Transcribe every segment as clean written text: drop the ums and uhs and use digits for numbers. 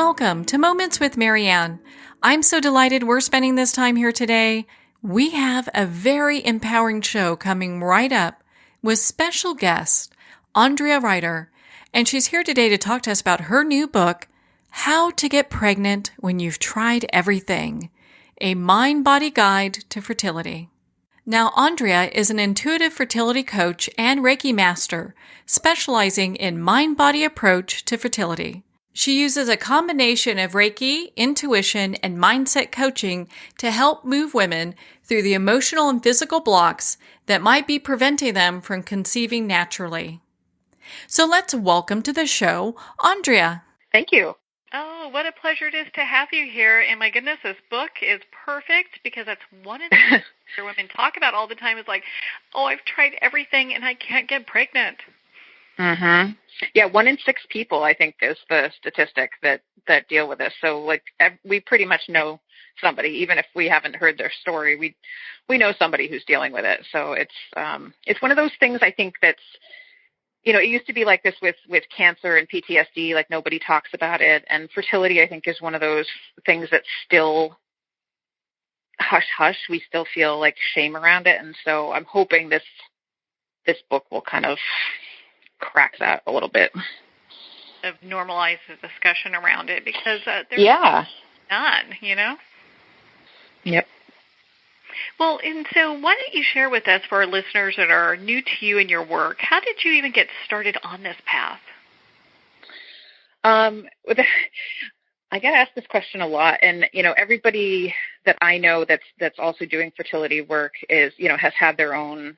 Welcome to Moments with Marianne. I'm so delighted we're spending this time here today. We have a very empowering show coming right up with special guest Andrea Reiter, and she's here today to talk to us about her new book, How to Get Pregnant When You've Tried Everything, a mind-body guide to fertility. Now, Andrea is an intuitive fertility coach and Reiki master, specializing in mind-body approach to fertility. She uses a combination of Reiki, intuition, and mindset coaching to help move women through the emotional and physical blocks that might be preventing them from conceiving naturally. So let's welcome to the show, Andrea. Thank you. Oh, what a pleasure it is to have you here. And my goodness, this book is perfect because that's one of the things that women talk about all the time is like, oh, I've tried everything and I can't get pregnant. Mm-hmm. Yeah, 1 in 6 people, I think, is the statistic that deal with this. So, we pretty much know somebody, even if we haven't heard their story. We know somebody who's dealing with it. So it's one of those things, I think, that's, it used to be like this with cancer and PTSD, like nobody talks about it. And fertility, I think, is one of those things that's still hush-hush. We still feel like shame around it. And so I'm hoping this book will kind of crack that a little bit. Of normalize the discussion around it because there's none, Yep. Well, and so why don't you share with us, for our listeners that are new to you and your work, how did you even get started on this path? I get asked this question a lot, and everybody that I know that's also doing fertility work is has had their own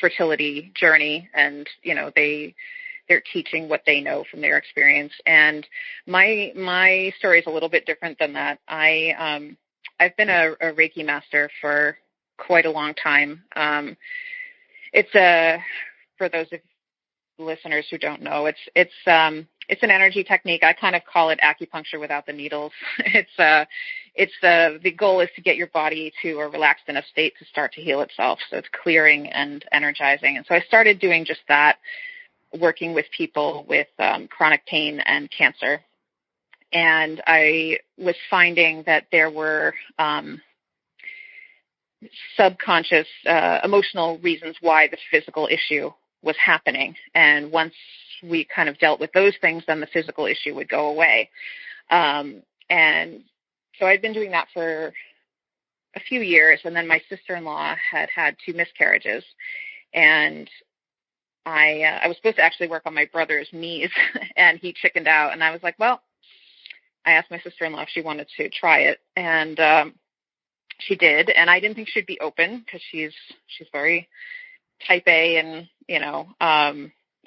fertility journey, and they're teaching what they know from their experience. And my story is a little bit different than that. I've been a Reiki master for quite a long time. For those of listeners who don't know, it's an energy technique. I kind of call it acupuncture without the needles. The goal is to get your body to a relaxed enough state to start to heal itself. So it's clearing and energizing. And so I started doing just that, working with people with chronic pain and cancer. And I was finding that there were subconscious emotional reasons why the physical issue was happening. And once we kind of dealt with those things, then the physical issue would go away. And so I'd been doing that for a few years. And then my sister-in-law had 2 miscarriages. And I was supposed to actually work on my brother's knees, and he chickened out. And I was like, well, I asked my sister-in-law if she wanted to try it. And she did. And I didn't think she'd be open because she's very type A, and,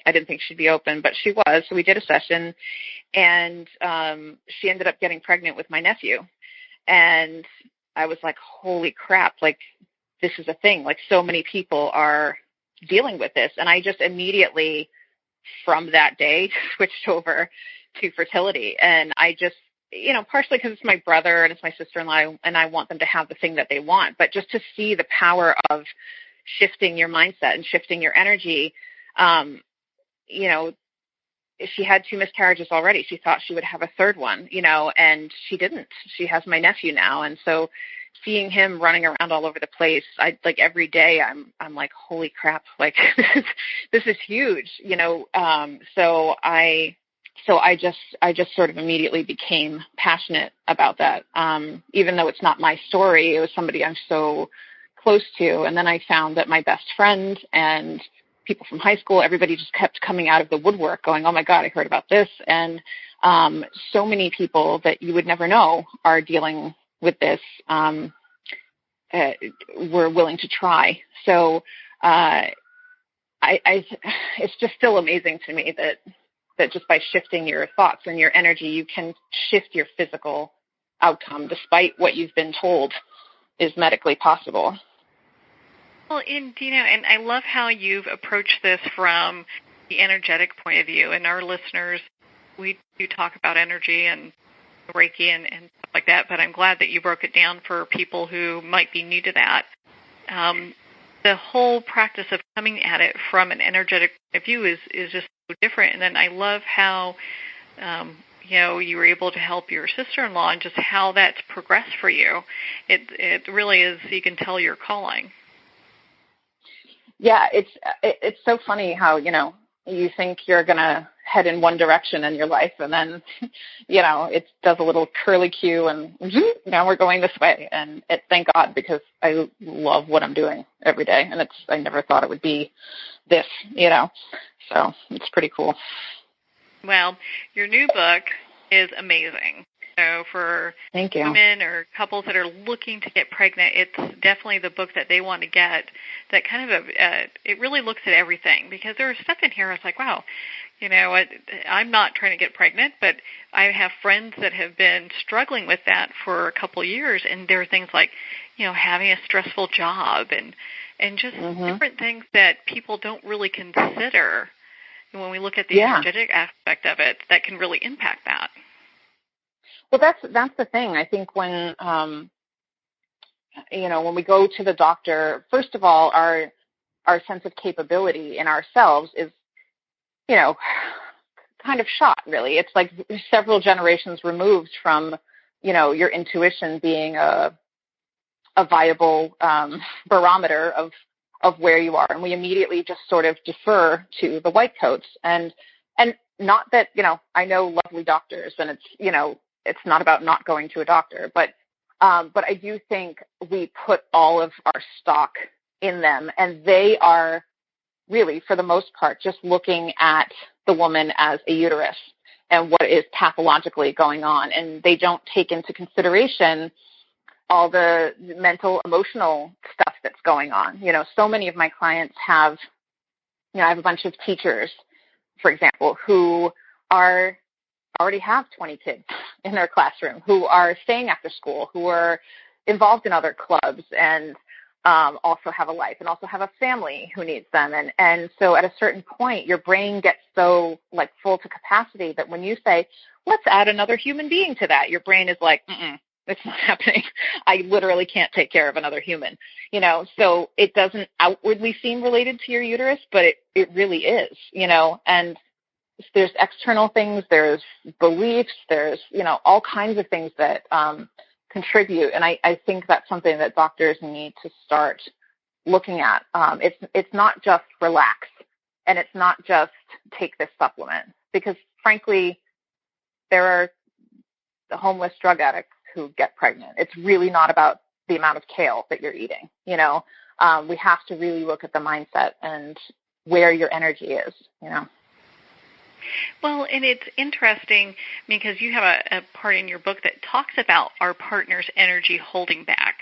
I didn't think she'd be open, but she was. So we did a session, and she ended up getting pregnant with my nephew. And I was like, holy crap, like, this is a thing. Like, so many people are dealing with this. And I just immediately, from that day, switched over to fertility. And I just, partially because it's my brother and it's my sister-in-law, and I want them to have the thing that they want, but just to see the power of shifting your mindset and shifting your energy. She had 2 miscarriages already. She thought she would have a third one, and she didn't. She has my nephew now. And so seeing him running around all over the place, every day I'm like, holy crap, like this is huge, So I just sort of immediately became passionate about that. Even though it's not my story, it was somebody I'm so close to. And then I found that my best friend and people from high school, everybody just kept coming out of the woodwork going, oh my God, I heard about this. And so many people that you would never know are dealing with this were willing to try. So it's just still amazing to me that just by shifting your thoughts and your energy, you can shift your physical outcome despite what you've been told is medically possible. Well, and I love how you've approached this from the energetic point of view. And our listeners, we do talk about energy and Reiki and stuff like that, but I'm glad that you broke it down for people who might be new to that. The whole practice of coming at it from an energetic point of view is just so different. And then I love how you were able to help your sister-in-law and just how that's progressed for you. It really is, you can tell your calling. Yeah, it's so funny how, you think you're going to head in one direction in your life, and then, it does a little curly cue, and now we're going this way. And thank God, because I love what I'm doing every day, and I never thought it would be this, so it's pretty cool. Well, your new book is amazing. So for women or couples that are looking to get pregnant, it's definitely the book that they want to get. That kind of it really looks at everything, because there are stuff in here. It's like, wow, I'm not trying to get pregnant, but I have friends that have been struggling with that for a couple of years, and there are things like, having a stressful job and just different things that people don't really consider when we look at the energetic aspect of it that can really impact that. Well, that's the thing. I think when when we go to the doctor, first of all, our sense of capability in ourselves is, kind of shot, really. It's like several generations removed from, your intuition being a viable barometer of where you are. And we immediately just sort of defer to the white coats. And not that, I know lovely doctors, and it's not about not going to a doctor, but I do think we put all of our stock in them, and they are really, for the most part, just looking at the woman as a uterus and what is pathologically going on, and they don't take into consideration all the mental, emotional stuff that's going on. So many of my clients have, I have a bunch of teachers, for example, who already have 20 kids in their classroom, who are staying after school, who are involved in other clubs, and also have a life, and also have a family who needs them. And so at a certain point, your brain gets so full to capacity that when you say, let's add another human being to that, your brain is like, it's not happening. I literally can't take care of another human, so it doesn't outwardly seem related to your uterus, but it really is, and there's external things, there's beliefs, there's, all kinds of things that contribute. And I think that's something that doctors need to start looking at. It's not just relax, and it's not just take this supplement, because frankly, there are the homeless drug addicts who get pregnant. It's really not about the amount of kale that you're eating. We have to really look at the mindset and where your energy is, Well, and it's interesting because you have a part in your book that talks about our partner's energy holding back,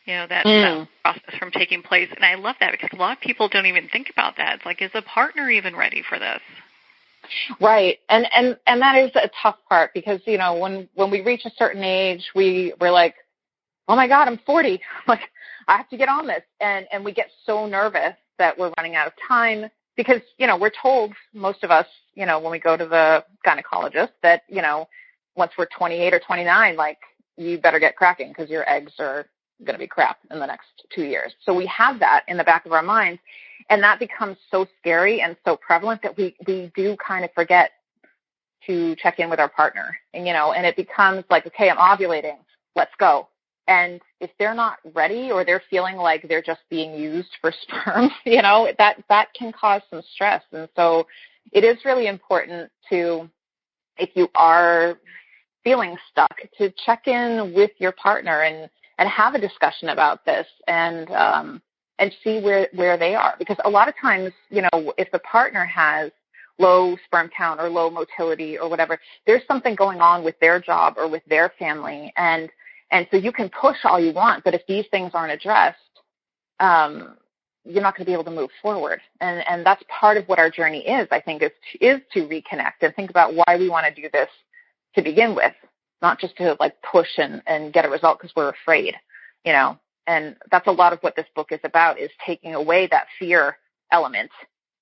that process from taking place. And I love that, because a lot of people don't even think about that. It's like, is the partner even ready for this? Right. And that is a tough part, because, when we reach a certain age, we're like, oh my God, I'm 40. Like, I have to get on this. And we get so nervous that we're running out of time. Because, we're told, most of us, when we go to the gynecologist, that, once we're 28 or 29, you better get cracking, because your eggs are going to be crap in the next 2 years. So we have that in the back of our minds, and that becomes so scary and so prevalent that we do kind of forget to check in with our partner. And it becomes like, okay, I'm ovulating, let's go. And if they're not ready, or they're feeling like they're just being used for sperm, that can cause some stress. And so it is really important to, if you are feeling stuck, to check in with your partner and have a discussion about this, and see where they are. Because a lot of times, if the partner has low sperm count or low motility or whatever, there's something going on with their job or with their family. And so you can push all you want, but if these things aren't addressed, you're not going to be able to move forward. And that's part of what our journey is, I think, is to reconnect and think about why we want to do this to begin with, not just to push and get a result because we're afraid, And that's a lot of what this book is about, is taking away that fear element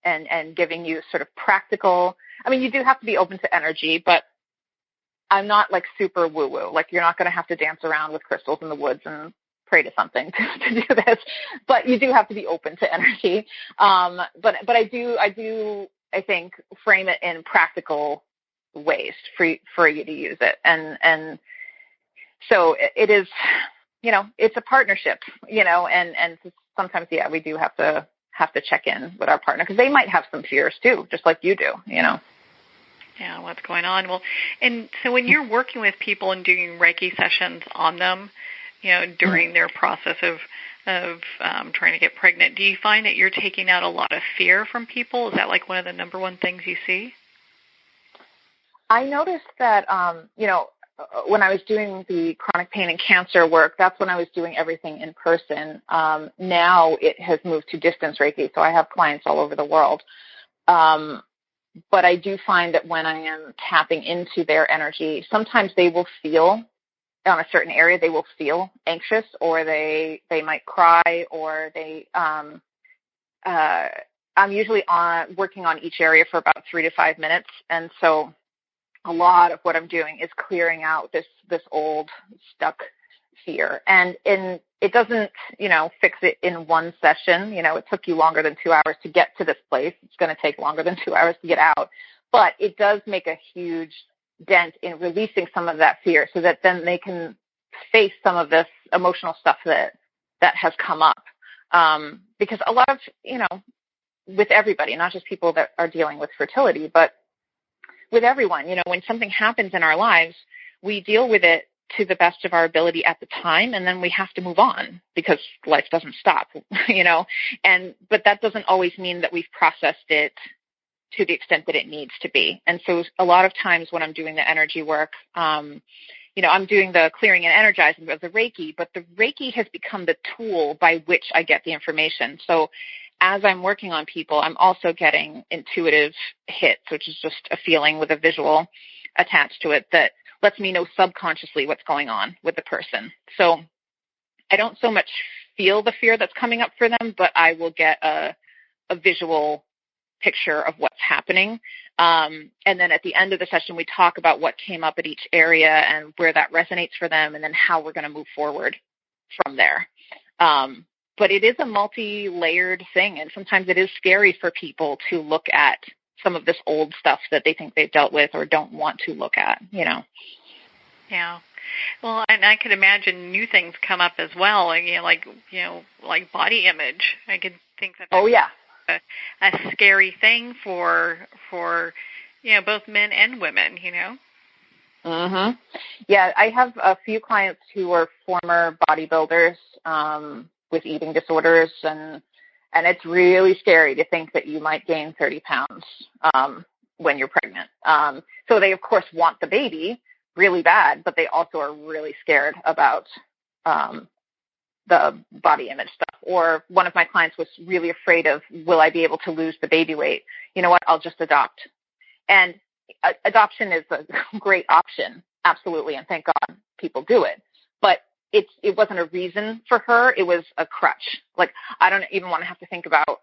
and giving you sort of practical. I mean, you do have to be open to energy, but I'm not super woo-woo. You're not going to have to dance around with crystals in the woods and pray to something to do this, but you do have to be open to energy. But I do, I think, frame it in practical ways for you to use it. And so it is, it's a partnership, and sometimes, we do have to check in with our partner because they might have some fears too, just like you do, Yeah, what's going on? Well, and so when you're working with people and doing Reiki sessions on them, during their process of trying to get pregnant, do you find that you're taking out a lot of fear from people? Is that like one of the number one things you see? I noticed that, when I was doing the chronic pain and cancer work, that's when I was doing everything in person. Now it has moved to distance Reiki, so I have clients all over the world. But I do find that when I am tapping into their energy, sometimes they will feel on a certain area, they will feel anxious, or they might cry, or I'm usually working on each area for about 3 to 5 minutes. And so a lot of what I'm doing is clearing out this old stuck fear. And it doesn't, fix it in one session. It took you longer than 2 hours to get to this place. It's going to take longer than 2 hours to get out. But it does make a huge dent in releasing some of that fear so that then they can face some of this emotional stuff that has come up. Because a lot of, with everybody, not just people that are dealing with fertility, but with everyone, when something happens in our lives, we deal with it to the best of our ability at the time, and then we have to move on because life doesn't stop, but that doesn't always mean that we've processed it to the extent that it needs to be. And so a lot of times when I'm doing the energy work, I'm doing the clearing and energizing of the Reiki, but the Reiki has become the tool by which I get the information. So as I'm working on people, I'm also getting intuitive hits, which is just a feeling with a visual attached to it that lets me know subconsciously what's going on with the person. So I don't so much feel the fear that's coming up for them, but I will get a visual picture of what's happening. And then at the end of the session, we talk about what came up at each area and where that resonates for them, and then how we're going to move forward from there. But it is a multi-layered thing, and sometimes it is scary for people to look at some of this old stuff that they think they've dealt with or don't want to look at, Yeah. Well, and I could imagine new things come up as well, like body image. I could think that. Oh, yeah. A scary thing for both men and women, Mm-hmm. Yeah, I have a few clients who are former bodybuilders with eating disorders, and it's really scary to think that you might gain 30 pounds when you're pregnant. So they, of course, want the baby really bad, but they also are really scared about the body image stuff. Or one of my clients was really afraid of, will I be able to lose the baby weight? You know what? I'll just adopt. And adoption is a great option, absolutely, and thank God people do it. But it wasn't a reason for her. It was a crutch. Like, I don't even want to have to think about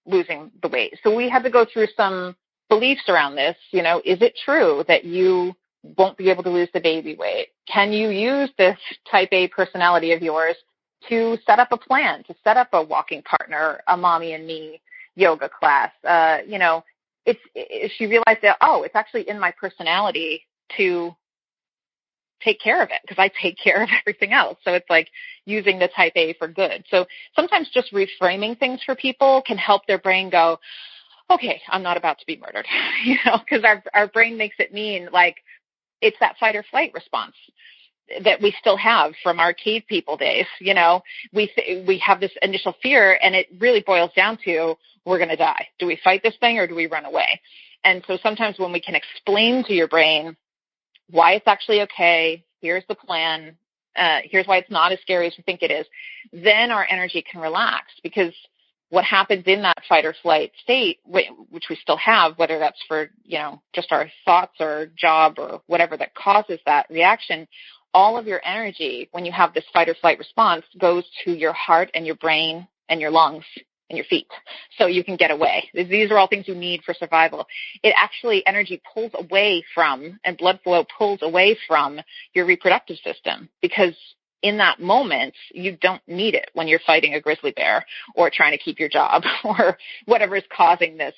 losing the weight. So we had to go through some beliefs around this. Is it true that you won't be able to lose the baby weight? Can you use this type A personality of yours to set up a plan, to set up a walking partner, a mommy and me yoga class? She realized that, it's actually in my personality to take care of it because I take care of everything else. So it's like using the type A for good. So sometimes just reframing things for people can help their brain go, okay, I'm not about to be murdered, because our brain makes it mean like it's that fight or flight response that we still have from our cave people days. We have this initial fear, and it really boils down to, we're going to die. Do we fight this thing or do we run away? And so sometimes when we can explain to your brain why it's actually okay, here's the plan, here's why it's not as scary as we think it is, then our energy can relax. Because what happens in that fight or flight state, which we still have, whether that's for, just our thoughts or job or whatever that causes that reaction, all of your energy, when you have this fight or flight response, goes to your heart and your brain and your lungs and your feet, so you can get away. These are all things you need for survival. It actually, energy pulls away from, and blood flow pulls away from your reproductive system, because in that moment, you don't need it when you're fighting a grizzly bear or trying to keep your job or whatever is causing this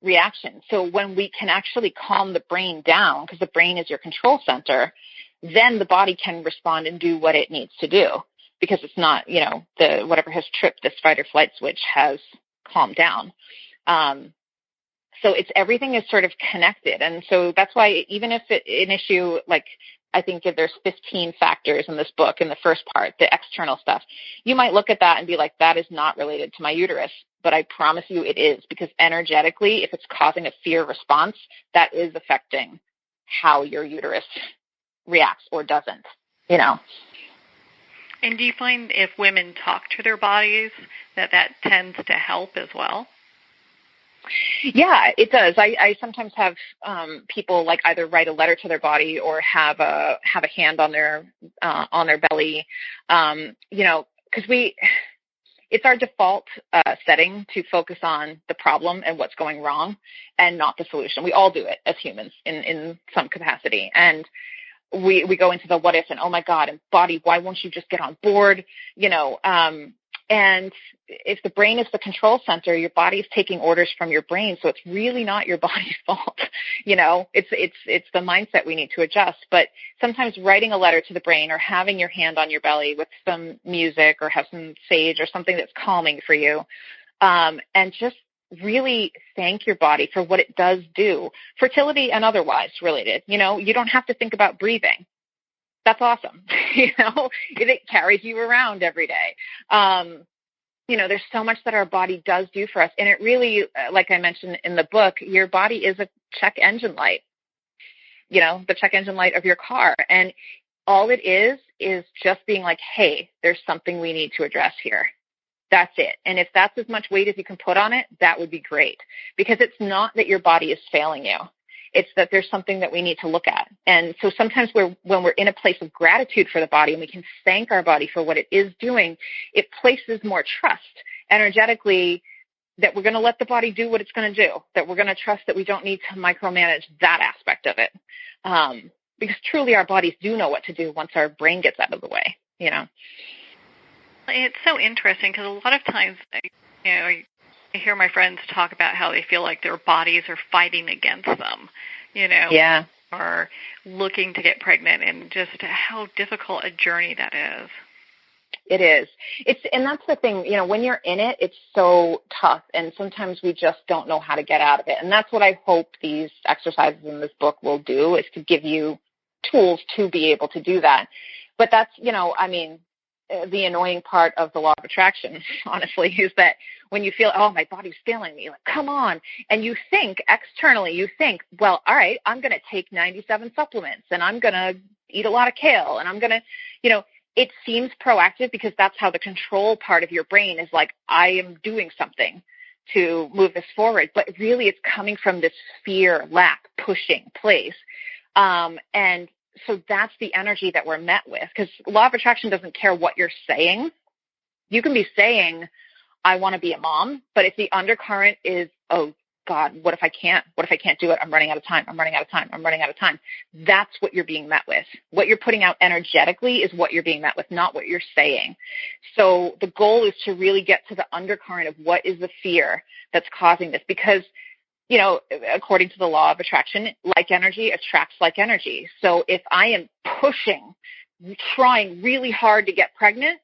reaction. So when we can actually calm the brain down, because the brain is your control center, then the body can respond and do what it needs to do, because it's not, the whatever has tripped this fight or flight switch has calmed down. So everything is sort of connected. And so that's why even if an issue, like I think if there's 15 factors in this book in the first part, the external stuff, you might look at that and be like, that is not related to my uterus. But I promise you it is, because energetically, if it's causing a fear response, that is affecting how your uterus reacts or doesn't, And do you find if women talk to their bodies that tends to help as well? Yeah, it does. I sometimes have people like either write a letter to their body or have a hand on their belly, because it's our default setting to focus on the problem and what's going wrong and not the solution. We all do it as humans in some capacity. And we go into the what if and, oh my God, and body, why won't you just get on board? And if the brain is the control center, your body is taking orders from your brain. So it's really not your body's fault. It's the mindset we need to adjust. But sometimes writing a letter to the brain or having your hand on your belly with some music or have some sage or something that's calming for you, and just really thank your body for what it does do, fertility and otherwise related. You don't have to think about breathing. That's awesome. It carries you around every day. There's so much that our body does do for us. And it really, like I mentioned in the book, your body is a check engine light, the check engine light of your car. And all it is just being like, hey, there's something we need to address here. That's it. And if that's as much weight as you can put on it, that would be great, because it's not that your body is failing you. It's that there's something that we need to look at. And so sometimes when we're in a place of gratitude for the body and we can thank our body for what it is doing, it places more trust energetically that we're going to let the body do what it's going to do, that we're going to trust that we don't need to micromanage that aspect of it. Because truly our bodies do know what to do once our brain gets out of the way, It's so interesting because a lot of times, I hear my friends talk about how they feel like their bodies are fighting against them, Yeah. or looking to get pregnant, and just how difficult a journey that is. It is. And that's the thing, when you're in it, it's so tough, and sometimes we just don't know how to get out of it. And that's what I hope these exercises in this book will do, is to give you tools to be able to do that. But that's, the annoying part of the law of attraction, honestly, is that when you feel, oh, my body's failing me, like, come on. And you think externally, well, all right, I'm going to take 97 supplements and I'm going to eat a lot of kale and I'm going to, it seems proactive because that's how the control part of your brain is like, I am doing something to move this forward. But really it's coming from this fear, lack, pushing place. And so that's the energy that we're met with, because law of attraction doesn't care what you're saying. You can be saying, I want to be a mom, but if the undercurrent is, oh God, what if I can't? What if I can't do it? I'm running out of time. I'm running out of time. I'm running out of time. That's what you're being met with. What you're putting out energetically is what you're being met with, not what you're saying. So the goal is to really get to the undercurrent of what is the fear that's causing this, because according to the law of attraction, like energy attracts like energy. So if I am pushing, trying really hard to get pregnant,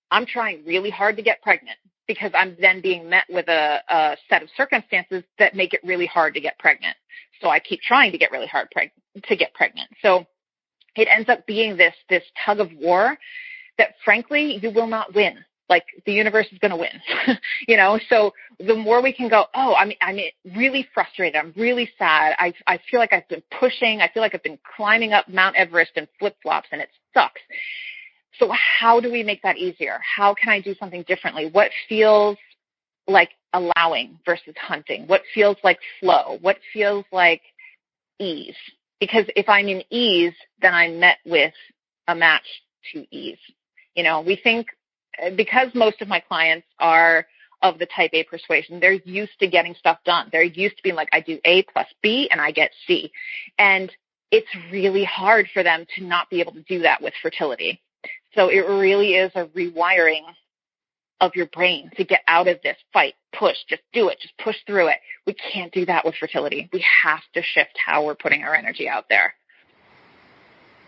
I'm trying really hard to get pregnant because I'm then being met with a set of circumstances that make it really hard to get pregnant. So I keep trying to get really hard to get pregnant. So it ends up being this tug of war that, frankly, you will not win. Like, the universe is going to win, so the more we can go, oh, I'm really frustrated. I'm really sad. I feel like I've been pushing. I feel like I've been climbing up Mount Everest in flip-flops and it sucks. So how do we make that easier? How can I do something differently? What feels like allowing versus hunting? What feels like flow? What feels like ease? Because if I'm in ease, then I'm met with a match to ease. We think, because most of my clients are of the type A persuasion, they're used to getting stuff done. They're used to being like, I do A plus B and I get C. And it's really hard for them to not be able to do that with fertility. So it really is a rewiring of your brain to get out of this fight, push, just do it, just push through it. We can't do that with fertility. We have to shift how we're putting our energy out there.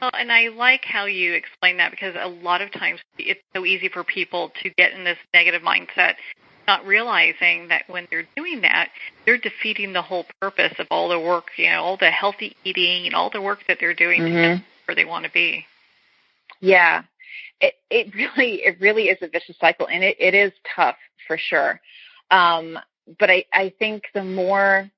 Well, and I like how you explain that, because a lot of times it's so easy for people to get in this negative mindset, not realizing that when they're doing that, they're defeating the whole purpose of all the work, all the healthy eating and all the work that they're doing to get where they want to be. Yeah, it really is a vicious cycle, and it is tough for sure. But I think the more,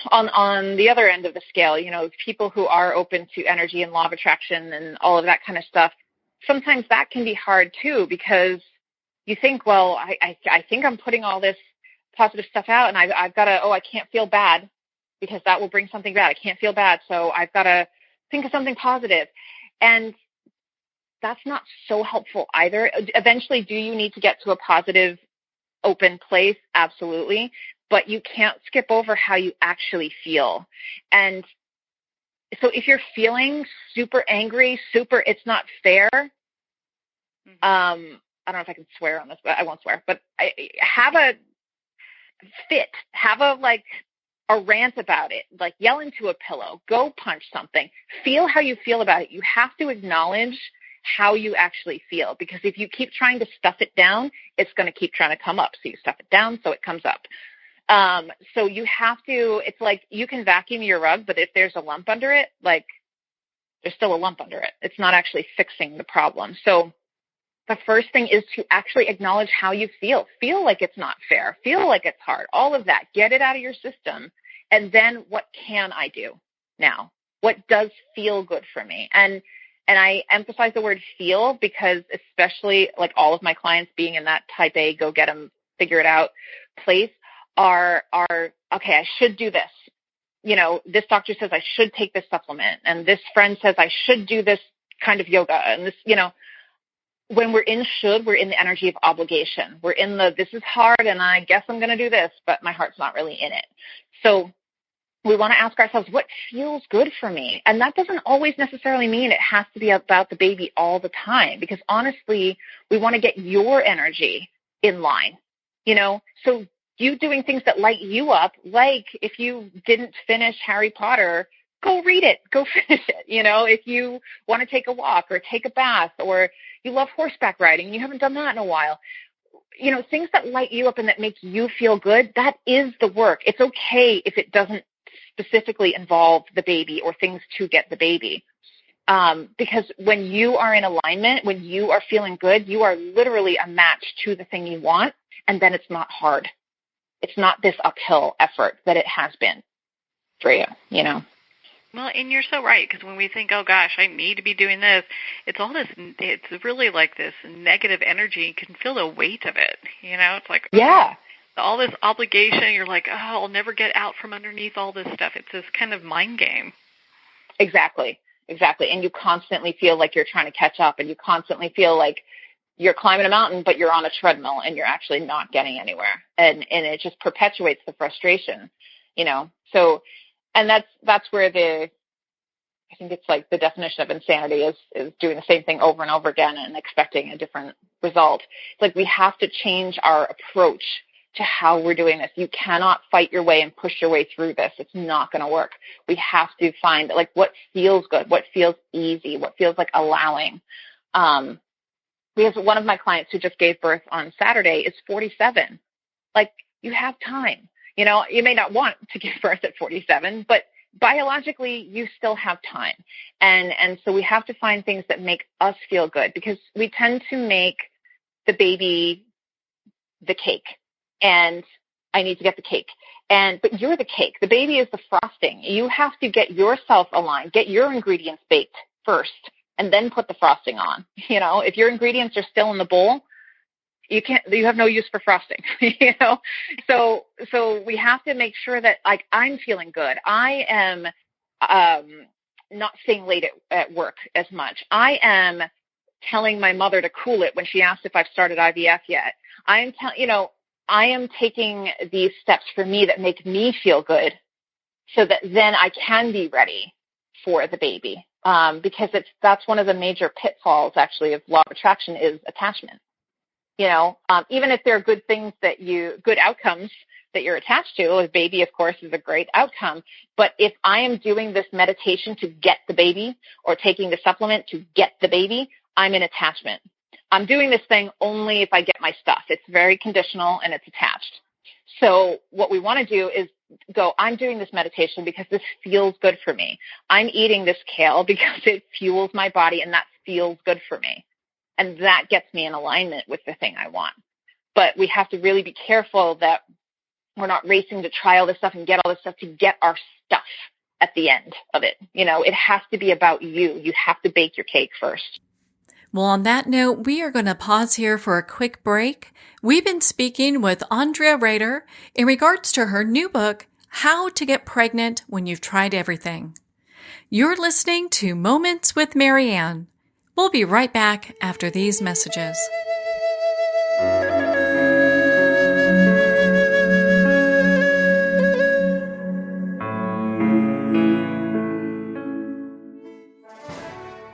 on the other end of the scale, people who are open to energy and law of attraction and all of that kind of stuff, sometimes that can be hard too, because you think, well, I think I'm putting all this positive stuff out, and I've got to, I can't feel bad because that will bring something bad. I can't feel bad, so I've got to think of something positive. And that's not so helpful either. Eventually, do you need to get to a positive, open place? Absolutely. But you can't skip over how you actually feel. And so if you're feeling super angry, it's not fair. I don't know if I can swear on this, but I won't swear. But have a fit, have a rant about it, like yell into a pillow, go punch something, feel how you feel about it. You have to acknowledge how you actually feel, because if you keep trying to stuff it down, it's going to keep trying to come up. So you stuff it down so it comes up. So you have to, it's like you can vacuum your rug, but if there's a lump under it, there's still a lump under it. It's not actually fixing the problem. So the first thing is to actually acknowledge how you feel. Feel like it's not fair. Feel like it's hard. All of that. Get it out of your system. And then what can I do now? What does feel good for me? And I emphasize the word feel, because especially all of my clients being in that type A, go get them, figure it out place are okay, I should do this. This doctor says I should take this supplement, and this friend says I should do this kind of yoga, and this, when we're in we're in the energy of obligation. We're in this is hard, and I guess I'm going to do this, but my heart's not really in it. So we want to ask ourselves, what feels good for me? And that doesn't always necessarily mean it has to be about the baby all the time, because honestly, we want to get your energy in line, So you doing things that light you up, like if you didn't finish Harry Potter, go read it, go finish it. If you want to take a walk or take a bath, or you love horseback riding and you haven't done that in a while, things that light you up and that make you feel good, that is the work. It's okay if it doesn't specifically involve the baby or things to get the baby. Because when you are in alignment, when you are feeling good, you are literally a match to the thing you want, and then it's not hard. It's not this uphill effort that it has been for you, Well, and you're so right, because when we think, oh gosh, I need to be doing this, it's really like this negative energy. You can feel the weight of it. It's like, yeah, all this obligation. You're like, oh, I'll never get out from underneath all this stuff. It's this kind of mind game. Exactly. And you constantly feel like you're trying to catch up, and you constantly feel like you're climbing a mountain, but you're on a treadmill and you're actually not getting anywhere. And it just perpetuates the frustration, So, and that's where I think it's like the definition of insanity is doing the same thing over and over again and expecting a different result. It's like we have to change our approach to how we're doing this. You cannot fight your way and push your way through this. It's not going to work. We have to find what feels good, what feels easy, what feels like allowing. Because one of my clients who just gave birth on Saturday is 47. You have time. You may not want to give birth at 47, but biologically you still have time. And so we have to find things that make us feel good, because we tend to make the baby the cake, and I need to get the cake. But you're the cake. The baby is the frosting. You have to get yourself aligned, get your ingredients baked first, and then put the frosting on. If your ingredients are still in the bowl, you have no use for frosting, So we have to make sure that I'm feeling good. I am not staying late at work as much. I am telling my mother to cool it when she asked if I've started IVF yet. I am taking these steps for me that make me feel good, so that then I can be ready for the baby because that's one of the major pitfalls, actually, of law of attraction is attachment. Even if there are good outcomes that you're attached to, a baby, of course, is a great outcome. But if I am doing this meditation to get the baby or taking the supplement to get the baby, I'm in attachment. I'm doing this thing only if I get my stuff. It's very conditional and it's attached. So what we want to do is go, I'm doing this meditation because this feels good for me. I'm eating this kale because it fuels my body and that feels good for me. And that gets me in alignment with the thing I want. But we have to really be careful that we're not racing to try all this stuff and get all this stuff to get our stuff at the end of it. It has to be about you. You have to bake your cake first. Well, on that note, we are going to pause here for a quick break. We've been speaking with Andrea Reiter in regards to her new book, How to Get Pregnant When You've Tried Everything. You're listening to Moments with Marianne. We'll be right back after these messages.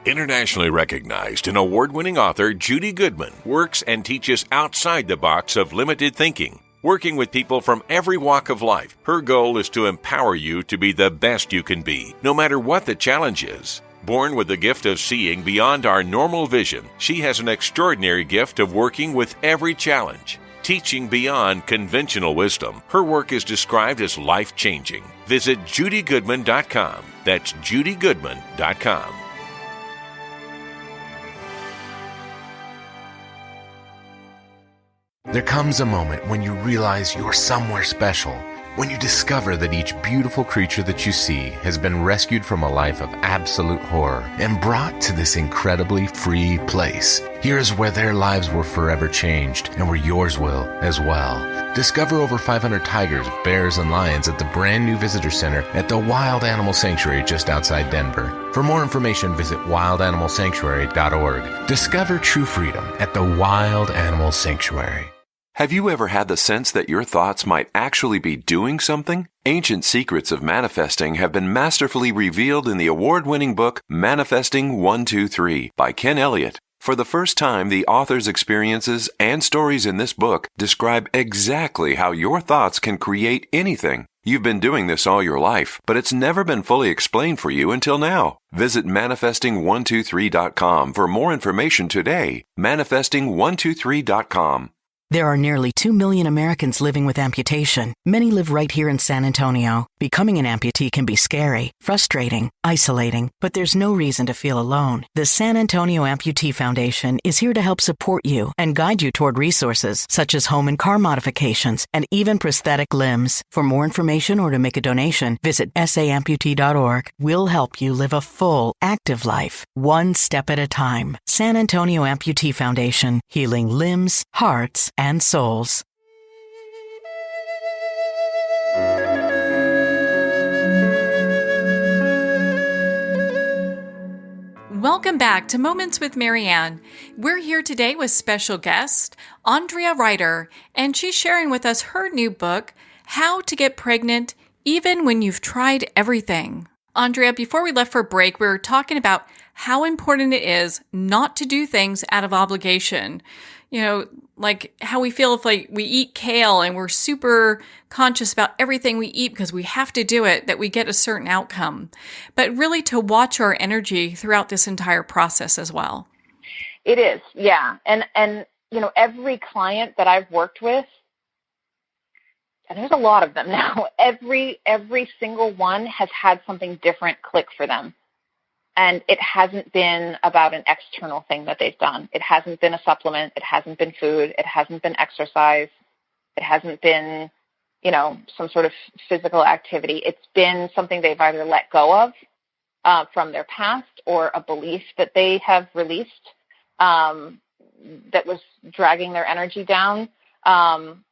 Internationally recognized and award-winning author Judy Goodman works and teaches outside the box of limited thinking. Working with people from every walk of life, her goal is to empower you to be the best you can be, no matter what the challenge is. Born with the gift of seeing beyond our normal vision, she has an extraordinary gift of working with every challenge. Teaching beyond conventional wisdom, her work is described as life-changing. Visit judygoodman.com. That's judygoodman.com. There comes a moment when you realize you're somewhere special, when you discover that each beautiful creature that you see has been rescued from a life of absolute horror and brought to this incredibly free place. Here's where their lives were forever changed and where yours will as well. Discover over 500 tigers, bears, and lions at the brand new visitor center at the Wild Animal Sanctuary just outside Denver. For more information, visit wildanimalsanctuary.org. Discover true freedom at the Wild Animal Sanctuary. Have you ever had the sense that your thoughts might actually be doing something? Ancient secrets of manifesting have been masterfully revealed in the award-winning book Manifesting 123 by Ken Elliott. For the first time, the author's experiences and stories in this book describe exactly how your thoughts can create anything. You've been doing this all your life, but it's never been fully explained for you until now. Visit manifesting123.com for more information today. Manifesting123.com. There are nearly 2 million Americans living with amputation. Many live right here in San Antonio. Becoming an amputee can be scary, frustrating, isolating, but there's no reason to feel alone. The San Antonio Amputee Foundation is here to help support you and guide you toward resources such as home and car modifications and even prosthetic limbs. For more information or to make a donation, visit saamputee.org. We'll help you live a full, active life, one step at a time. San Antonio Amputee Foundation, healing limbs, hearts, and souls. Welcome back to Moments with Marianne. We're here today with special guest, Andrea Reiter, and she's sharing with us her new book, How to Get Pregnant Even When You've Tried Everything. Andrea, before we left for break, we were talking about how important it is not to do things out of obligation. Like how we feel if we eat kale and we're super conscious about everything we eat because we have to do it, that we get a certain outcome. But really to watch our energy throughout this entire process as well. It is, yeah. And every client that I've worked with, and there's a lot of them now, every single one has had something different click for them. And it hasn't been about an external thing that they've done. It hasn't been a supplement. It hasn't been food. It hasn't been exercise. It hasn't been, some sort of physical activity. It's been something they've either let go of from their past or a belief that they have released that was dragging their energy down. Some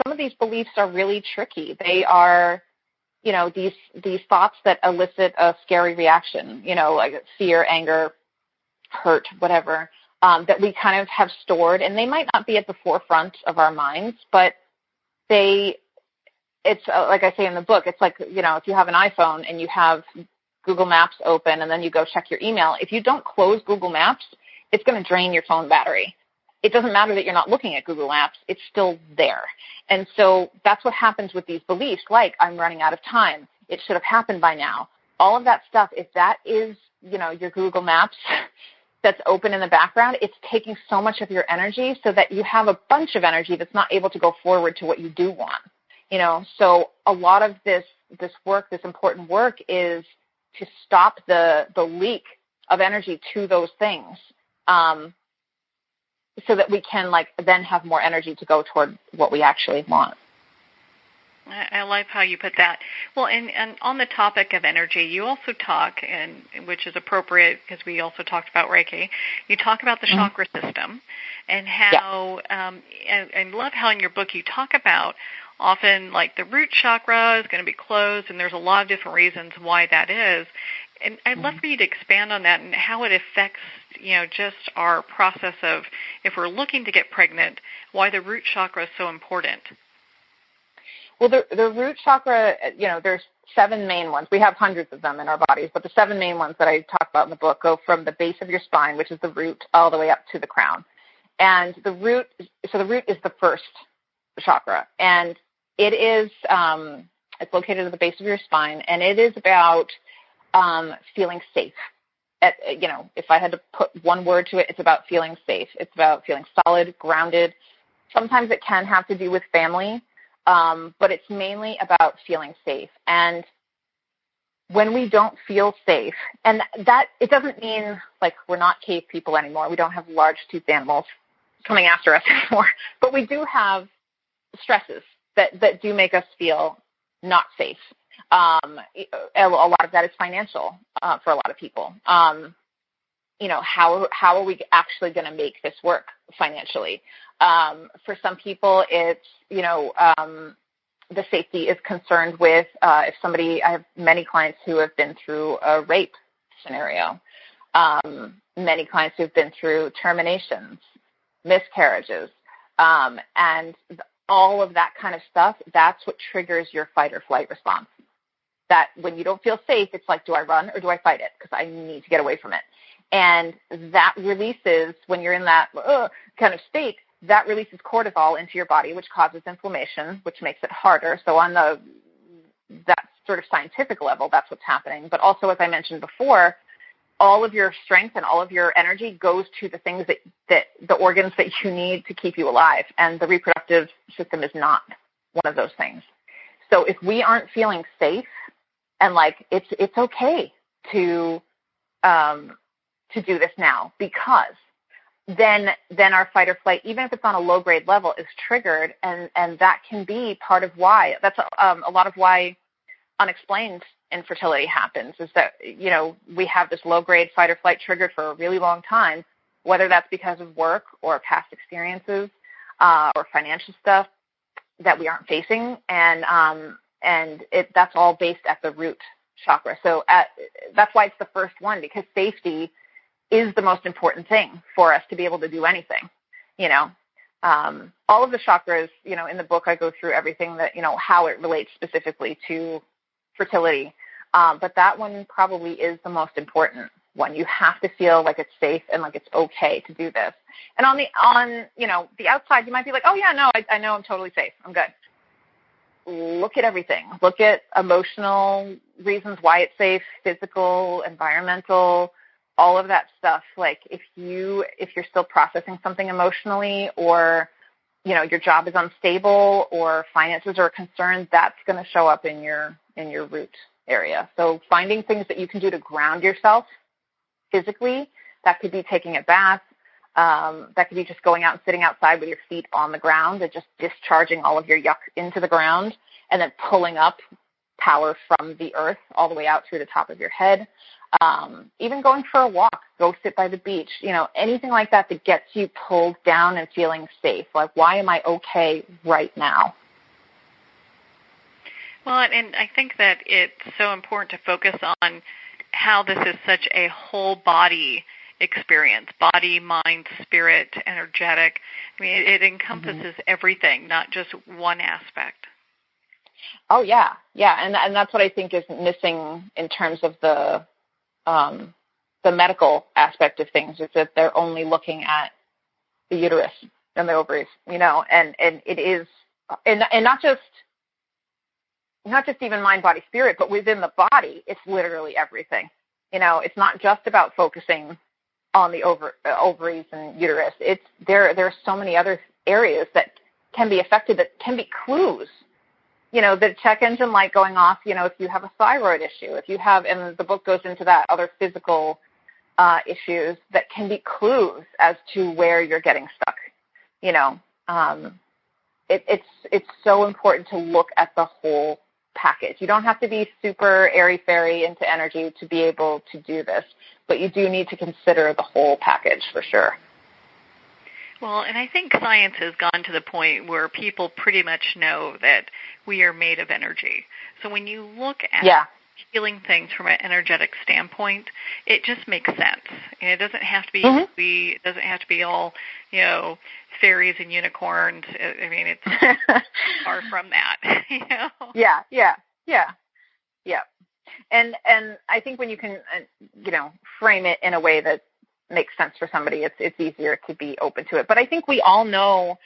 of these beliefs are really tricky. They are these thoughts that elicit a scary reaction, like fear, anger, hurt, whatever, that we kind of have stored. And they might not be at the forefront of our minds, but it's like I say in the book, it's like, if you have an iPhone and you have Google Maps open and then you go check your email, if you don't close Google Maps, it's going to drain your phone battery. It doesn't matter that you're not looking at Google Maps. It's still there. And so that's what happens with these beliefs, like I'm running out of time. It should have happened by now. All of that stuff, if that is, your Google Maps that's open in the background, it's taking so much of your energy so that you have a bunch of energy that's not able to go forward to what you do want. So a lot of this work, this important work, is to stop the leak of energy to those things, so that we can then have more energy to go toward what we actually want. I like how you put that. Well, and on the topic of energy, you also talk, and which is appropriate because we also talked about Reiki, you talk about the chakra system and how, and love how in your book you talk about often the root chakra is going to be closed, and there's a lot of different reasons why that is. And I'd love for you to expand on that and how it affects, just our process of, if we're looking to get pregnant, why the root chakra is so important. Well, the root chakra, there's 7 main ones. We have hundreds of them in our bodies, but the 7 main ones that I talk about in the book go from the base of your spine, which is the root, all the way up to the crown. And the root is the first chakra, and it is, it's located at the base of your spine, and it is about feeling safe. If I had to put one word to it, it's about feeling safe. It's about feeling solid, grounded. Sometimes it can have to do with family, but it's mainly about feeling safe. And when we don't feel safe, and that it doesn't mean we're not cave people anymore. We don't have large-toothed animals coming after us anymore, but we do have stresses that do make us feel not safe. A lot of that is financial for a lot of people. How are we actually going to make this work financially? For some people, it's, the safety is concerned with if somebody, I have many clients who have been through a rape scenario, many clients who have been through terminations, miscarriages, and all of that kind of stuff. That's what triggers your fight or flight response. That when you don't feel safe, it's do I run or do I fight it? Because I need to get away from it. And that releases, when you're in that kind of state, that releases cortisol into your body, which causes inflammation, which makes it harder. So on that sort of scientific level, that's what's happening. But also, as I mentioned before, all of your strength and all of your energy goes to the things that the organs that you need to keep you alive. And the reproductive system is not one of those things. So if we aren't feeling safe, and it's okay to do this now, because then our fight or flight, even if it's on a low grade level, is triggered, and that can be part of why. That's a lot of why unexplained infertility happens, is that we have this low grade fight or flight triggered for a really long time, whether that's because of work or past experiences or financial stuff that we aren't facing, and that's all based at the root chakra. So that's why it's the first one, because safety is the most important thing for us to be able to do anything. All of the chakras, in the book I go through everything that, how it relates specifically to fertility. But that one probably is the most important one. You have to feel like it's safe and like it's okay to do this. And on the outside, you might be like, oh yeah, no, I know I'm totally safe. I'm good. Look at everything. Look at emotional reasons why it's safe, physical, environmental, all of that stuff. If you're still processing something emotionally, or your job is unstable, or finances are a concern, that's going to show up in your root area. So finding things that you can do to ground yourself physically, that could be taking a bath. That could be just going out and sitting outside with your feet on the ground and just discharging all of your yuck into the ground, and then pulling up power from the earth all the way out through the top of your head. Even going for a walk, go sit by the beach, anything like that gets you pulled down and feeling safe. Why am I okay right now? Well, and I think that it's so important to focus on how this is such a whole body experience, body, mind, spirit, energetic. I mean, it encompasses everything, not just one aspect. Oh yeah. Yeah. And that's what I think is missing in terms of the medical aspect of things, is that they're only looking at the uterus and the ovaries, and it is, and not just even mind, body, spirit, but within the body, it's literally everything. It's not just about focusing on the ovaries and uterus. There are so many other areas that can be affected, that can be clues. The check engine light going off, if you have a thyroid issue, if you have, and the book goes into that, other physical issues that can be clues as to where you're getting stuck. It's so important to look at the whole package. You don't have to be super airy-fairy into energy to be able to do this, but you do need to consider the whole package for sure. Well, and I think science has gone to the point where people pretty much know that we are made of energy. So when you look at healing things from an energetic standpoint, it just makes sense. And it doesn't have to be it doesn't have to be all, fairies and unicorns. I mean, it's far from that. Yeah. And I think when you can, frame it in a way that makes sense for somebody, it's easier to be open to it. But I think we all know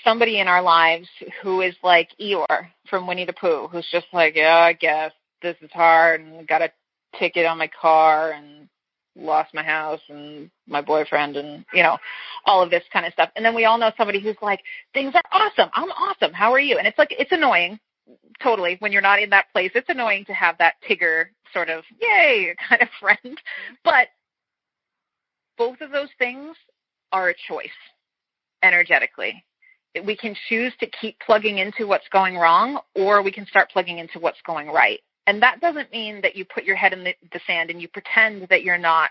somebody in our lives who is like Eeyore from Winnie the Pooh, who's just like, yeah, I guess this is hard, and got a ticket on my car, and lost my house and my boyfriend, and all of this kind of stuff. And then we all know somebody who's like, things are awesome, I'm awesome, how are you? And it's like, it's annoying, totally, when you're not in that place. It's annoying to have that Tigger sort of yay kind of friend. But both of those things are a choice energetically. We can choose to keep plugging into what's going wrong, or we can start plugging into what's going right. And that doesn't mean that you put your head in the sand and you pretend that you're not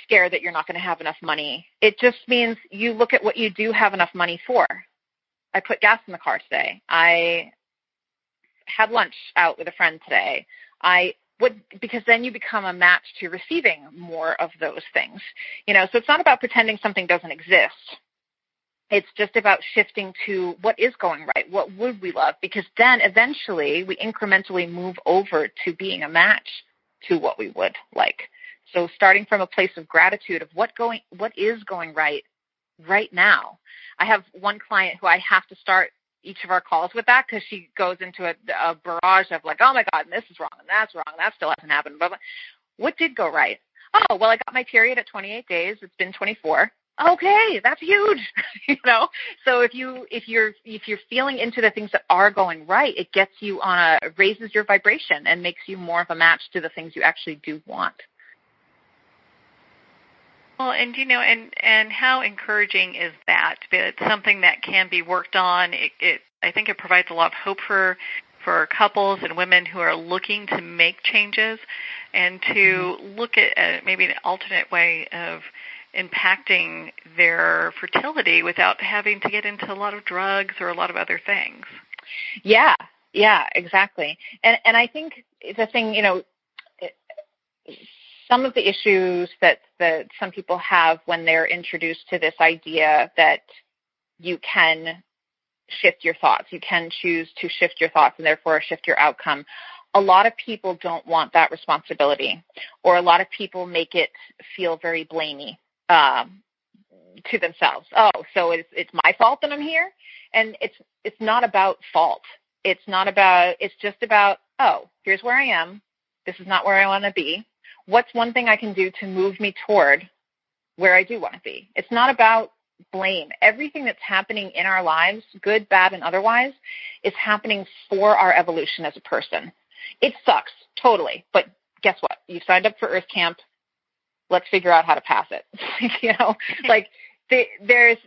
scared that you're not going to have enough money. It just means you look at what you do have enough money for. I put gas in the car today. I had lunch out with a friend today. Because then you become a match to receiving more of those things. So it's not about pretending something doesn't exist. It's just about shifting to what is going right. What would we love? Because then eventually we incrementally move over to being a match to what we would like. So starting from a place of gratitude of what is going right now. I have one client who I have to start each of our calls with that, because she goes into a barrage of like, oh my God, and this is wrong, and that's wrong, and that still hasn't happened. But what did go right? Oh, well, I got my period at 28 days. It's been 24. Okay, that's huge. So if you're feeling into the things that are going right, it gets you raises your vibration and makes you more of a match to the things you actually do want. Well, and and how encouraging is that? It's something that can be worked on. I think it provides a lot of hope for couples and women who are looking to make changes, and to look at maybe an alternate way of impacting their fertility without having to get into a lot of drugs or a lot of other things. Yeah, exactly. And I think the thing, some of the issues that some people have when they're introduced to this idea that you can shift your thoughts, you can choose to shift your thoughts and therefore shift your outcome. A lot of people don't want that responsibility, or a lot of people make it feel very blamey to themselves. Oh, so it's my fault that I'm here? And it's not about fault. It's just about, oh, here's where I am. This is not where I want to be. What's one thing I can do to move me toward where I do want to be? It's not about blame. Everything that's happening in our lives, good, bad, and otherwise, is happening for our evolution as a person. It sucks, totally. But guess what? You've signed up for Earth Camp. Let's figure out how to pass it. There's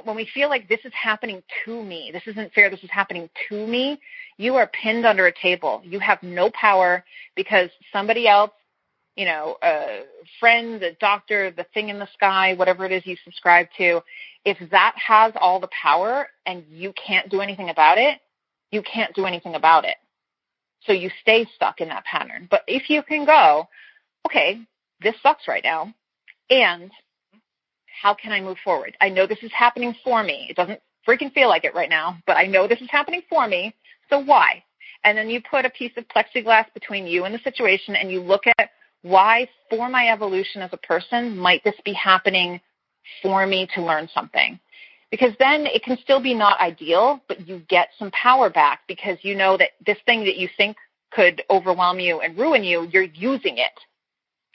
when we feel like this is happening to me, this isn't fair, this is happening to me, you are pinned under a table. You have no power because somebody else, a friend, a doctor, the thing in the sky, whatever it is you subscribe to, if that has all the power and you can't do anything about it, you can't do anything about it. So you stay stuck in that pattern. But if you can go, okay, this sucks right now, and how can I move forward? I know this is happening for me. It doesn't freaking feel like it right now, but I know this is happening for me. So why? And then you put a piece of plexiglass between you and the situation, and you look at why, for my evolution as a person, might this be happening for me to learn something? Because then it can still be not ideal, but you get some power back because you know that this thing that you think could overwhelm you and ruin you, you're using it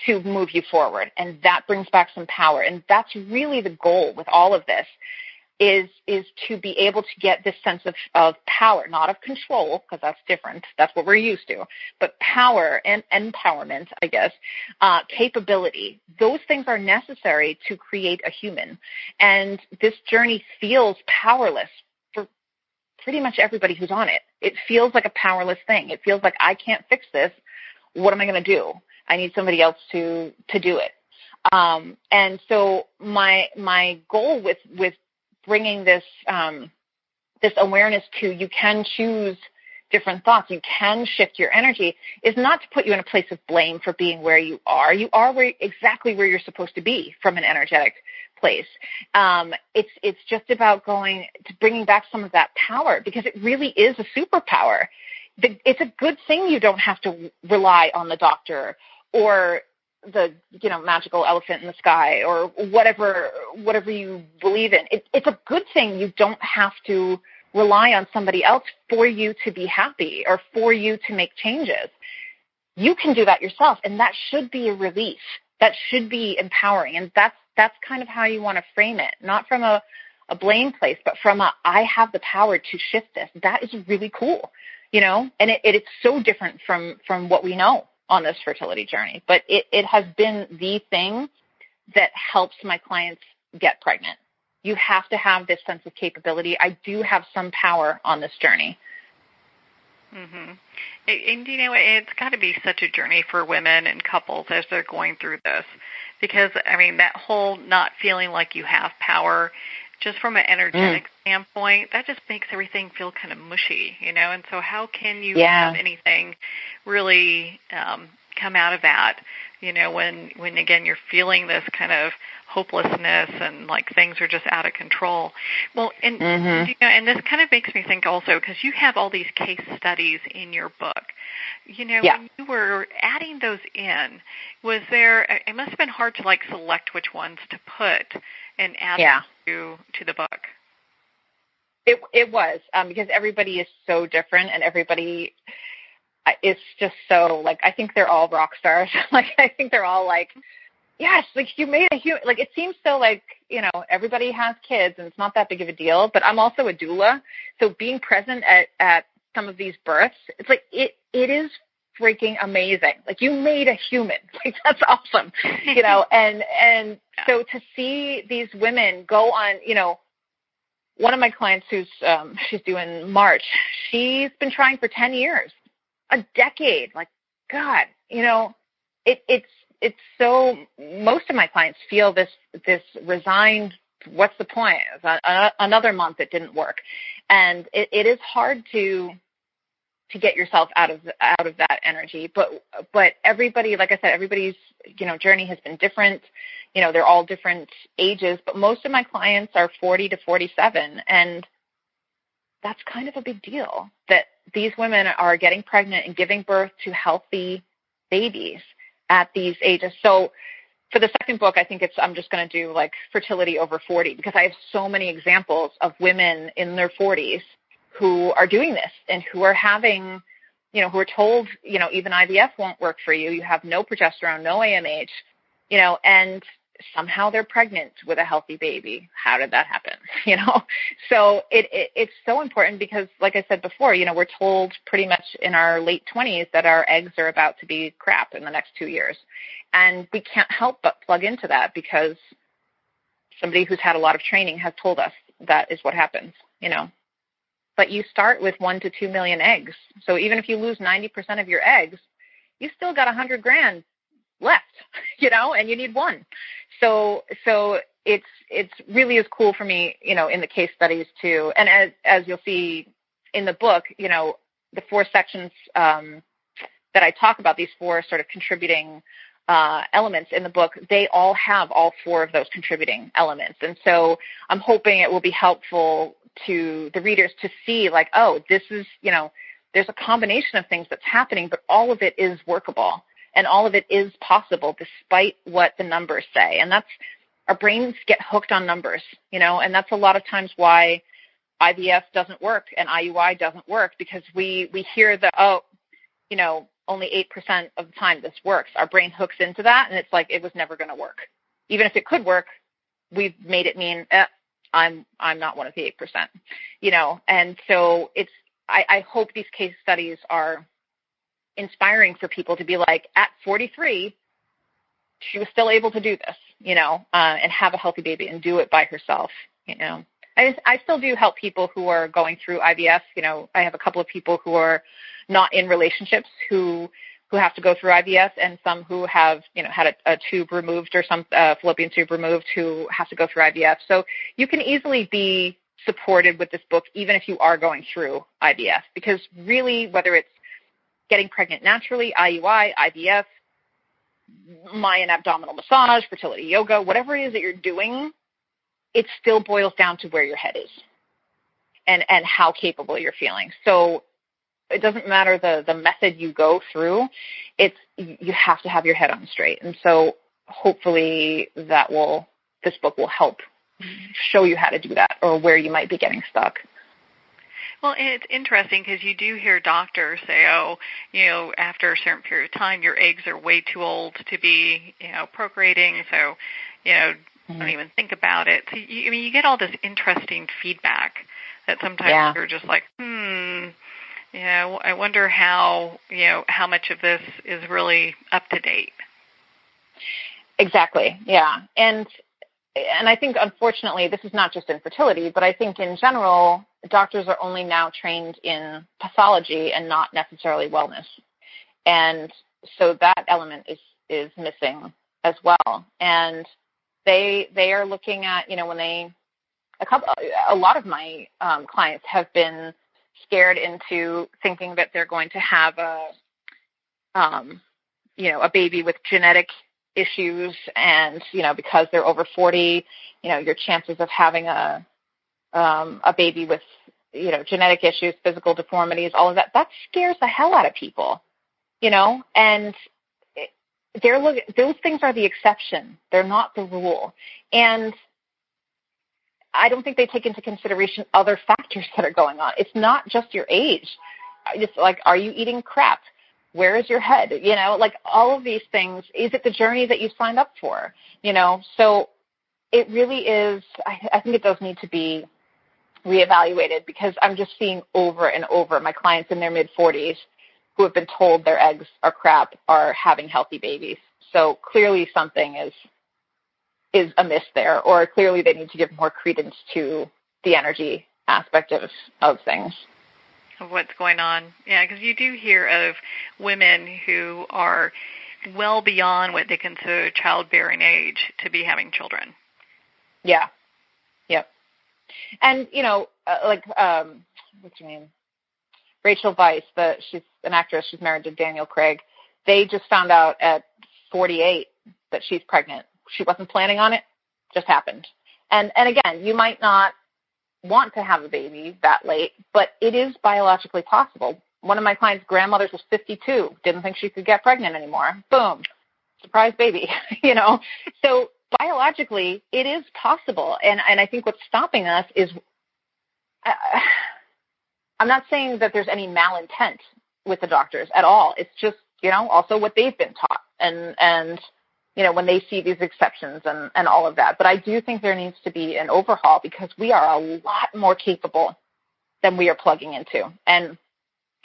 to move you forward. And that brings back some power. And that's really the goal with all of this, is to be able to get this sense of power, not of control, because that's different. That's what we're used to. But power and empowerment, I guess, capability, those things are necessary to create a human. And this journey feels powerless for pretty much everybody who's on it. It feels like a powerless thing. It feels like, I can't fix this. What am I going to do? I need somebody else to do it. And so my goal with bringing this this awareness to, you can choose different thoughts, you can shift your energy, is not to put you in a place of blame for being where you are. You are exactly where you're supposed to be from an energetic place. It's just about bringing back some of that power, because it really is a superpower. It's a good thing you don't have to rely on the doctor or the magical elephant in the sky or whatever you believe in. It's a good thing you don't have to rely on somebody else for you to be happy or for you to make changes. You can do that yourself, and that should be a relief. That should be empowering, and that's kind of how you want to frame it, not from a blame place, but from I have the power to shift this. That is really cool, and it's so different from what we know on this fertility journey, but it has been the thing that helps my clients get pregnant. You have to have this sense of capability. I do have some power on this journey. Mm-hmm. And it's got to be such a journey for women and couples as they're going through this, because that whole not feeling like you have power, just from an energetic standpoint, that just makes everything feel kind of mushy, and so how can you have anything really come out of that, when again, you're feeling this kind of hopelessness and like things are just out of control. Well, and, and this kind of makes me think also, because you have all these case studies in your book, when you were adding those in, it must have been hard to select which ones to put and add them to the book. It was, because everybody is so different, and everybody is just so, I think they're all rock stars. I think they're all yes, you made a human, it seems so everybody has kids and it's not that big of a deal, but I'm also a doula. So being present at some of these births, it's it is freaking amazing. You made a human. That's awesome. And so to see these women go on, one of my clients who's, she's due in March, she's been trying for 10 years, a decade. God, it's so, most of my clients feel this resigned, what's the point? Another month it didn't work. And it is hard to get yourself out of that energy. But everybody, like I said, everybody's, journey has been different. They're all different ages, but most of my clients are 40 to 47. And that's kind of a big deal, that these women are getting pregnant and giving birth to healthy babies at these ages. So for the second book, I think I'm just going to do fertility over 40, because I have so many examples of women in their 40s who are doing this and who are having, who are told, even IVF won't work for you. You have no progesterone, no AMH, and somehow they're pregnant with a healthy baby. How did that happen? So it's so important, because like I said before, we're told pretty much in our late 20s that our eggs are about to be crap in the next 2 years. And we can't help but plug into that, because somebody who's had a lot of training has told us that is what happens, But you start with 1 to 2 million eggs. So even if you lose 90% of your eggs, you still got $100,000 left, and you need one. So it's really is cool for me, in the case studies too. And as you'll see in the book, the 4 sections that I talk about, these 4 sort of contributing elements in the book, they all have all 4 of those contributing elements. And so I'm hoping it will be helpful to the readers to see like, oh, this is, there's a combination of things that's happening, but all of it is workable and all of it is possible despite what the numbers say. And that's, our brains get hooked on numbers, and that's a lot of times why IVF doesn't work and IUI doesn't work, because we hear only 8% of the time this works. Our brain hooks into that, and it's like it was never going to work. Even if it could work, we've made it mean I'm not one of the 8%, And so I hope these case studies are inspiring for people to be like, at 43, she was still able to do this, and have a healthy baby and do it by herself, I still do help people who are going through IVF. I have a couple of people who are not in relationships who have to go through IVF, and some who have, had a tube removed or some fallopian tube removed who have to go through IVF. So you can easily be supported with this book, even if you are going through IVF, because really, whether it's getting pregnant naturally, IUI, IVF, Mayan abdominal massage, fertility yoga, whatever it is that you're doing, it still boils down to where your head is and how capable you're feeling. So it doesn't matter the method you go through. You have to have your head on straight. And so hopefully this book will help show you how to do that, or where you might be getting stuck. Well, it's interesting because you do hear doctors say, after a certain period of time, your eggs are way too old to be, procreating. So, don't even think about it. So, you get all this interesting feedback that sometimes you're just like, I wonder how much of this is really up to date. Exactly. Yeah. And I think, unfortunately, this is not just infertility, but I think in general, doctors are only now trained in pathology and not necessarily wellness. And so that element is missing as well. And they are looking at, a lot of my clients have been scared into thinking that they're going to have a baby with genetic issues, and because they're over 40, your chances of having a baby with genetic issues, physical deformities, all of that scares the hell out of people, and those things are the exception. They're not the rule. And I don't think they take into consideration other factors that are going on. It's not just your age. It's like, are you eating crap? Where is your head? Like all of these things. Is it the journey that you signed up for? So it really is. I think it does need to be reevaluated, because I'm just seeing over and over my clients in their mid-40s who have been told their eggs are crap are having healthy babies. So clearly something is amiss there, or clearly they need to give more credence to the energy aspect of things. Of what's going on. Yeah, because you do hear of women who are well beyond what they consider childbearing age to be having children. Yeah. Yep. And, what's her name? Rachel Weisz, she's an actress. She's married to Daniel Craig. They just found out at 48 that she's pregnant. She wasn't planning on it. Just happened. And again, you might not want to have a baby that late, but it is biologically possible. One of my clients' grandmothers was 52, didn't think she could get pregnant anymore. Boom. Surprise baby, So biologically, it is possible. And I think what's stopping us is, I'm not saying that there's any malintent with the doctors at all. It's just, also what they've been taught. And when they see these exceptions and all of that. But I do think there needs to be an overhaul, because we are a lot more capable than we are plugging into. And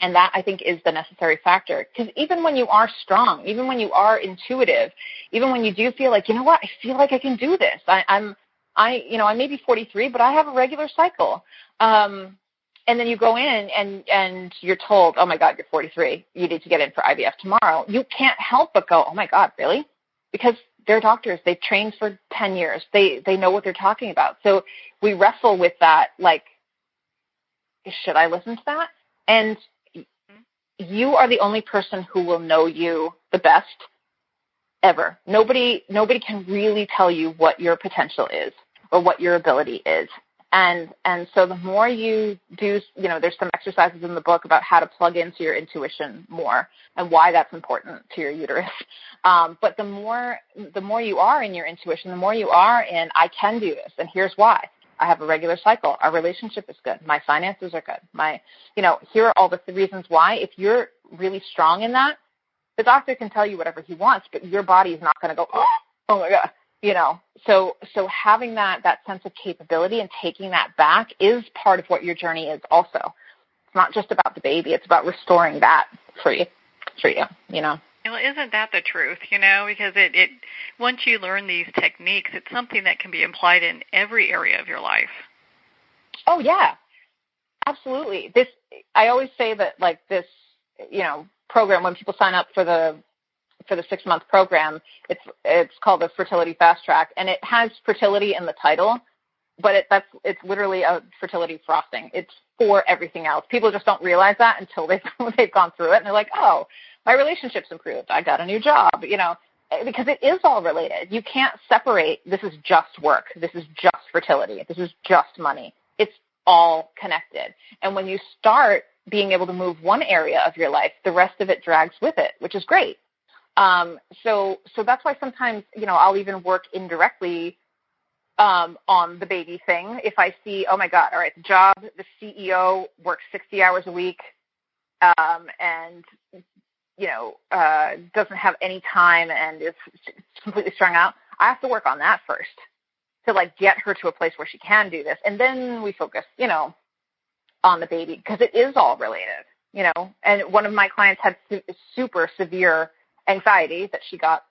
that, I think, is the necessary factor. Because even when you are strong, even when you are intuitive, even when you do feel like, I feel like I can do this. I may be 43, but I have a regular cycle. And then you go in and you're told, oh, my God, you're 43. You need to get in for IVF tomorrow. You can't help but go, oh, my God, really? Because they're doctors. They've trained for 10 years. They know what they're talking about. So we wrestle with that, like, should I listen to that? And you are the only person who will know you the best ever. Nobody can really tell you what your potential is or what your ability is. And so the more you do, there's some exercises in the book about how to plug into your intuition more and why that's important to your uterus. But the more you are in your intuition, the more you are in, I can do this, and here's why. I have a regular cycle. Our relationship is good. My finances are good. Here are all the reasons why. If you're really strong in that, the doctor can tell you whatever he wants, but your body is not going to go, oh my God. So having that sense of capability and taking that back is part of what your journey is also. It's not just about the baby. It's about restoring that for you. Well, isn't that the truth, because it once you learn these techniques, it's something that can be applied in every area of your life. Oh, yeah, absolutely. I always say that, like, this, program, when people sign up for the 6-month program, it's called the Fertility Fast Track, and it has fertility in the title, but it's literally a fertility frosting. It's for everything else. People just don't realize that until they've gone through it, and they're like, oh, my relationship's improved. I got a new job, because it is all related. You can't separate, this is just work. This is just fertility. This is just money. It's all connected. And when you start being able to move one area of your life, the rest of it drags with it, which is great. So that's why sometimes, I'll even work indirectly on the baby thing. If I see, oh my God, all right, the job, the CEO works 60 hours a week, and doesn't have any time and is completely strung out, I have to work on that first to, like, get her to a place where she can do this. And then we focus, on the baby, because it is all related, And one of my clients had super severe anxiety that she got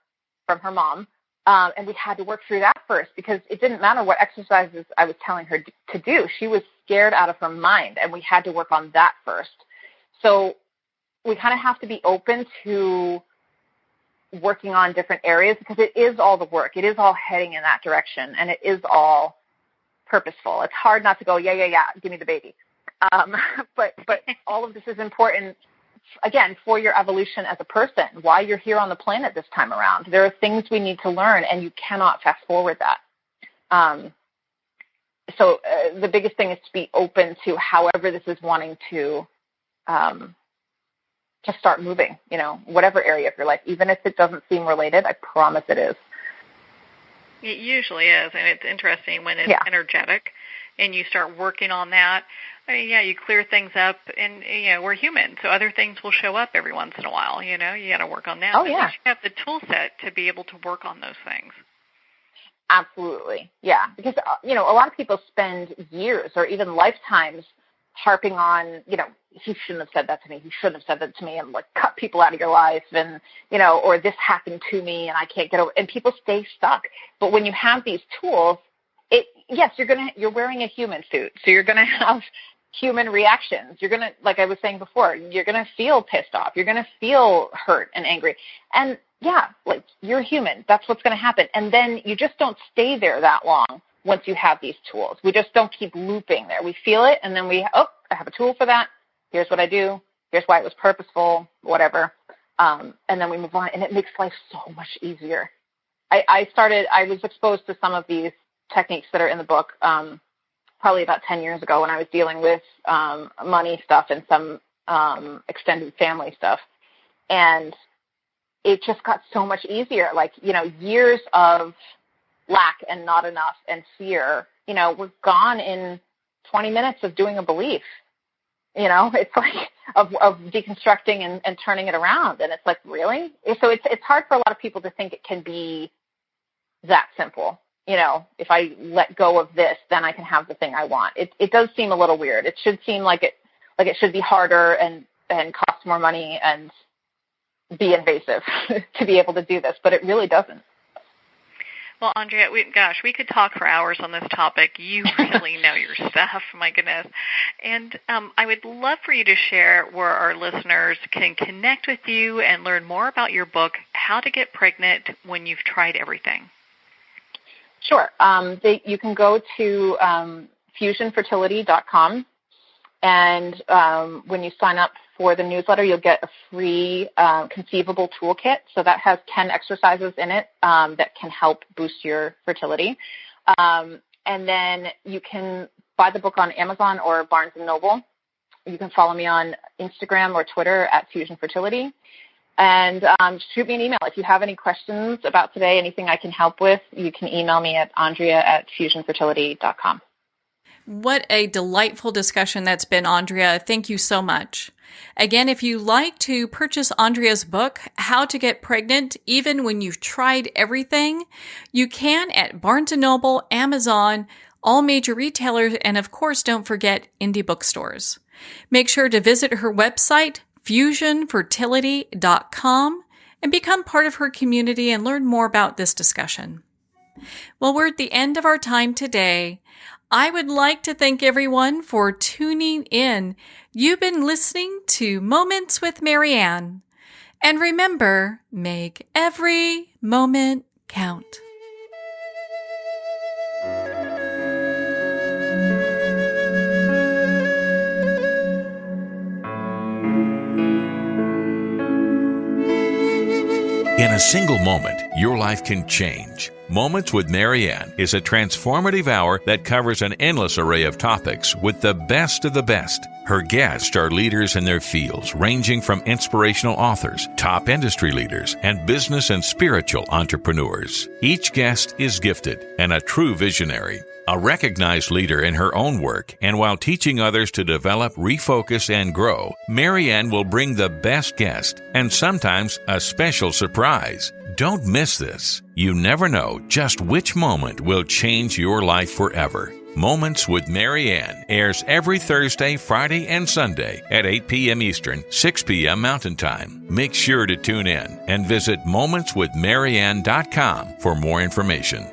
from her mom, and we had to work through that first, because it didn't matter what exercises I was telling her to do. She was scared out of her mind, and we had to work on that first. So we kind of have to be open to working on different areas, because it is all the work. It is all heading in that direction, and it is all purposeful. It's hard not to go, yeah, give me the baby. But all of this is important, again, for your evolution as a person, why you're here on the planet this time around. There are things we need to learn, and you cannot fast forward that. So the biggest thing is to be open to however this is wanting to start moving, whatever area of your life. Even if it doesn't seem related, I promise it is. It usually is, and it's interesting when it's energetic and you start working on that. You clear things up, and, we're human, so other things will show up every once in a while, you got to work on that. Oh, yeah. At least you have the tool set to be able to work on those things. Absolutely, yeah, because, a lot of people spend years or even lifetimes harping on, he shouldn't have said that to me, he shouldn't have said that to me, and, like, cut people out of your life, and, or this happened to me and I can't get over, and people stay stuck. But when you have these tools, yes, you're wearing a human suit, so you're going to have human reactions. You're going to, like I was saying before, you're going to feel pissed off. You're going to feel hurt and angry. And yeah, like, you're human. That's what's going to happen. And then you just don't stay there that long once you have these tools. We just don't keep looping there. We feel it, and then I have a tool for that. Here's what I do. Here's why it was purposeful, whatever. And then we move on, and it makes life so much easier. I was exposed to some of these techniques that are in the book probably about 10 years ago, when I was dealing with money stuff and some extended family stuff. And it just got so much easier. Like, years of lack and not enough and fear, were gone in 20 minutes of doing a belief. It's like of deconstructing and turning it around. And it's like, really? So it's hard for a lot of people to think it can be that simple. If I let go of this, then I can have the thing I want. It does seem a little weird. It should seem like it should be harder and cost more money and be invasive to be able to do this, but it really doesn't. Well, Andrea, we could talk for hours on this topic. You really know your stuff, my goodness. And I would love for you to share where our listeners can connect with you and learn more about your book, How to Get Pregnant When You've Tried Everything. Sure. You can go to fusionfertility.com, and when you sign up for the newsletter, you'll get a free conceivable toolkit. So that has 10 exercises in it that can help boost your fertility. And then you can buy the book on Amazon or Barnes & Noble. You can follow me on Instagram or Twitter at Fusion Fertility. And shoot me an email. If you have any questions about today, anything I can help with, you can email me at andrea@fusionfertility.com. What a delightful discussion that's been, Andrea. Thank you so much. Again, if you like to purchase Andrea's book, How to Get Pregnant Even When You've Tried Everything, you can at Barnes & Noble, Amazon, all major retailers, and of course, don't forget indie bookstores. Make sure to visit her website, fusionfertility.com, and become part of her community and learn more about this discussion. Well, we're at the end of our time today. I would like to thank everyone for tuning in. You've been listening to Moments with Marianne. And remember, make every moment count. In a single moment, your life can change. Moments with Marianne is a transformative hour that covers an endless array of topics with the best of the best. Her guests are leaders in their fields, ranging from inspirational authors, top industry leaders, and business and spiritual entrepreneurs. Each guest is gifted and a true visionary, a recognized leader in her own work, and while teaching others to develop, refocus, and grow, Marianne will bring the best guest and sometimes a special surprise. Don't miss this. You never know just which moment will change your life forever. Moments with Marianne airs every Thursday, Friday, and Sunday at 8 p.m. Eastern, 6 p.m. Mountain Time. Make sure to tune in and visit momentswithmarianne.com for more information.